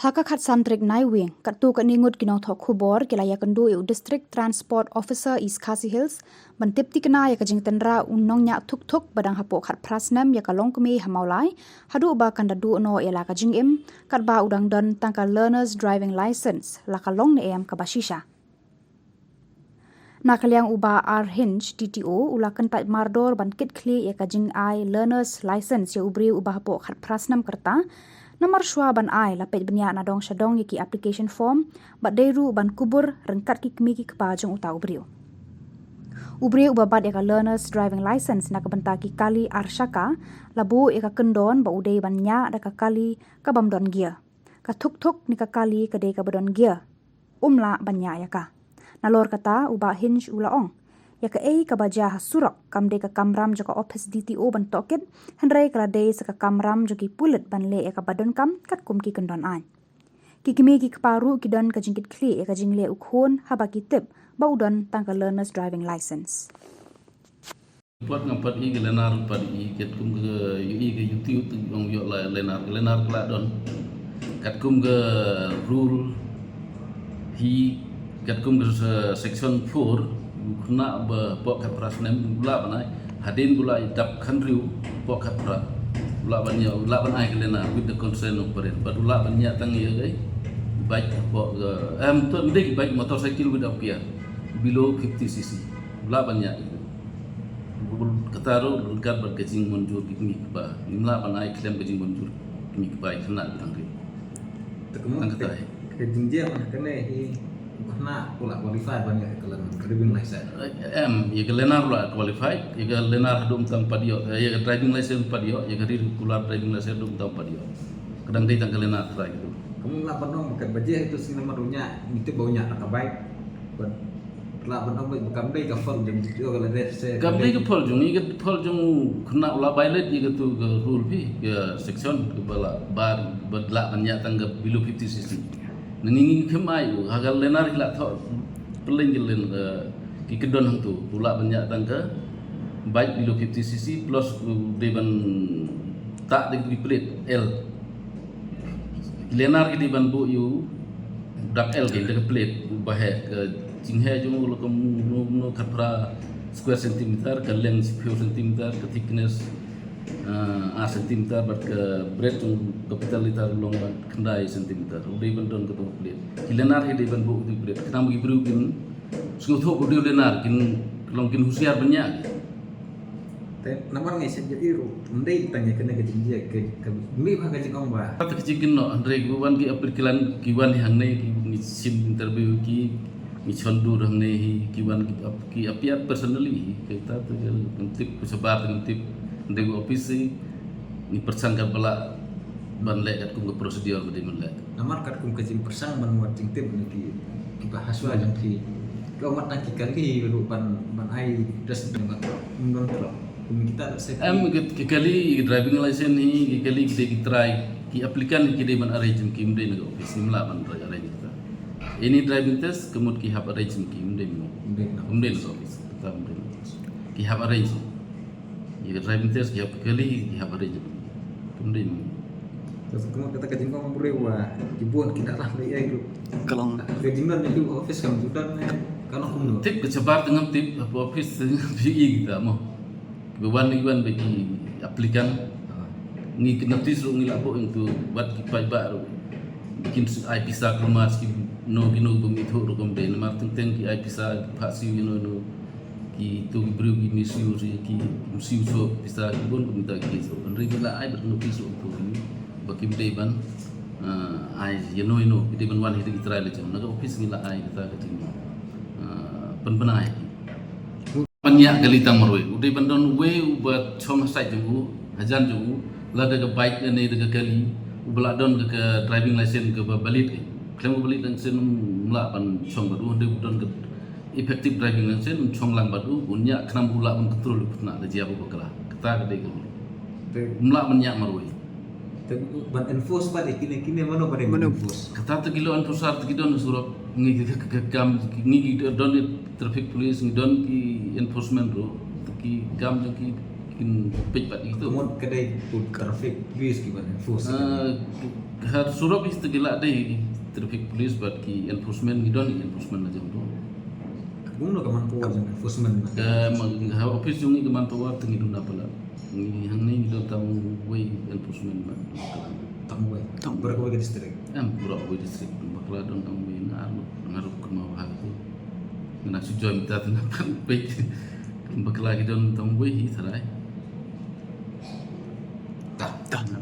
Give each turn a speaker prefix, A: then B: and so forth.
A: Haka khat santrik naiwing katu kaningut kinong thok khubor kilaya kandu eu district transport officer East Khasi Hills bantip tikna ya kajing tenra unong nya thuk thuk badang hapo khat prasnam ya kalong kumi hamaulai hadu ba kandadu no ela kajing im kat ba udang don tangka learners driving license la kalong ne em kabashisha nakaliang uba R Hinge DTO ulakan tat mardor bankit kli ya kajing ai learners license ya ubri uba hapo khat prasnam kerta Namar shwa ban ai lapet benya nadong shadong yaki application form bat deiru ban kubur rengkat ki kmi ki kepajong uta ubriu. Ubriu ubabat eka learners driving license na kabenta ki kali arshaka labu eka kendon ba udei ban nya da ka kali ka bamdon gia. Ka thuk thuk ni ka kali ka dei ka badon gia. Umla ban nya yaka. Nalor kata uba Hinge ulaong. Yaka ei ka baja hasurok kamde ka kamram joka office DTO ban tokit hendrai kala dei saka kamram joki pulet ban le eka badon kam kat kum ki kendon an. Kikimi ki keparu ki don ka jingkit kli eka jingle ukhon haba ki tip ba udon tangka learners driving license.
B: Pot ngapat i lenar pad i ket kum ke i ke YouTube ong yo lenar kala don kat kum ke rule hi kat kum ke section 4 kena pok kapras nem gula banai hadin gula dap khandriu pok kapra gula banya gula banai kelena with the concern of parent badula banya tang ye gai baik pok to ndik baik motorcycle without gear below 50 cc gula banya kataru kat berkecing munjur kimi ba nimla banai klem kecing munjur kimi ba kena tangri
C: tekemu kecing dia kena hi karena pula qualified banyak kalian driving license.
B: Ya kelenar pula qualified, ya kelenar hadum tang padio, ya driving license padio, ya kiri kular driving license hadum tang padio. Kadang dia tang kelenar try gitu.
C: Kamu nggak pernah pakai baju itu sih namanya itu baunya tak baik. Lah pernah bukan deh kafir jam itu kalau dia saya.
B: Kabel ke pol jung, ini pol jung kena ulah violate ya tu ke rule bi, ya section ke bala bar bedla banyak tang ke below 50 cc. Nengingi kemai hagal lenar hilat tho peling jelen ki kedon hang tu pula banyak tangka baik below 50 cc plus deban tak di plate L lenar ki deban bu yu dak L ki de plate bahe ke jinghe jung lo kem no khapra square centimeter ke length 10 centimeter ke thickness a centimeter bat ke breadth jung capital liter long kendai centimeter udai bandon ke plate kilenar hi deban bu di plate kenam gi bru kin sungtho udio lenar kin long kin husiar banyak
C: namar ngai saja iru ndai tanya kena ke jinja ke mi bha ke jingong ba
B: ta ke jikin no andre guwan ki apirkilan kiwan hang nei ki sim interview ki mi chondu hang nei kiwan ki apiat personally kita tu tip sebar tip ndego office ni persangka bala ban lek kat kum ke prosedur ke menlek
C: namar kat kum ke jing persang ban wat jing tip ki bahaswa jang ki ko mat nak kali ban ai das dengan ngon tro kum kita
B: ki kali driving license ni ki kali ki try ki applikan ki de ban arrange ki mde nego office ni mla ban arrange kita ini driving test kemut ki hab arrange ki mde nego office kita mde ki hab arrange ya driving test ki kali ki hab arrange mde
C: terus kamu kata kajing kamu berewa dibuat kita lah dari itu kalau kajing dan itu office kamu sudah kalau kamu
B: tip kecebar dengan tip office BI kita mau beban bagi aplikan ni notis ru ni labo untuk buat kipai baru bikin IP sa kemas ki no gino bumi tho ru kom de mar teng ki IP sa phasi no ki tu bru ki misiu ki misiu so bisa bon ko minta ki so andri bila ai ber notis untuk ni bagi deban ai ino deban wan hidi Israel jam naga office ngila ai kita keting penbenai banyak kali tang marwe udai bandon we ubat chong sai ju hajan ju la daga bike ne daga kali ubla don ke driving license ke balit klem balit license mla ban chong badu de don ke effective driving license chong lang badu bunya khnam bula ban control na da jiabu bakala kata ke de mla banyak marwe
C: ban enforce pada kini mana pada enforce
B: kata tu kilo enforcer tu kilo surat ngi don traffic police ngi don ki enforcement ro ki gam jo ki bikin page itu.
C: Kemudian kedai pun traffic police gimana force.
B: Har surab is tegila deh traffic police buat ki enforcement gidon enforcement aja tu.
C: Kung kaman po aja enforcement.
B: Ha office yung ikaman power tengidun apa lah. Ngi hang ni gidon tang way enforcement ba.
C: Tamu eh. Berapa ke distrik?
B: Buruk way district bakla don tang way ngaruh ke mau hal tu. Ngena sujo minta tenapan page. Bakla gidon tang way hi sarai.
C: Tak.
B: Nah,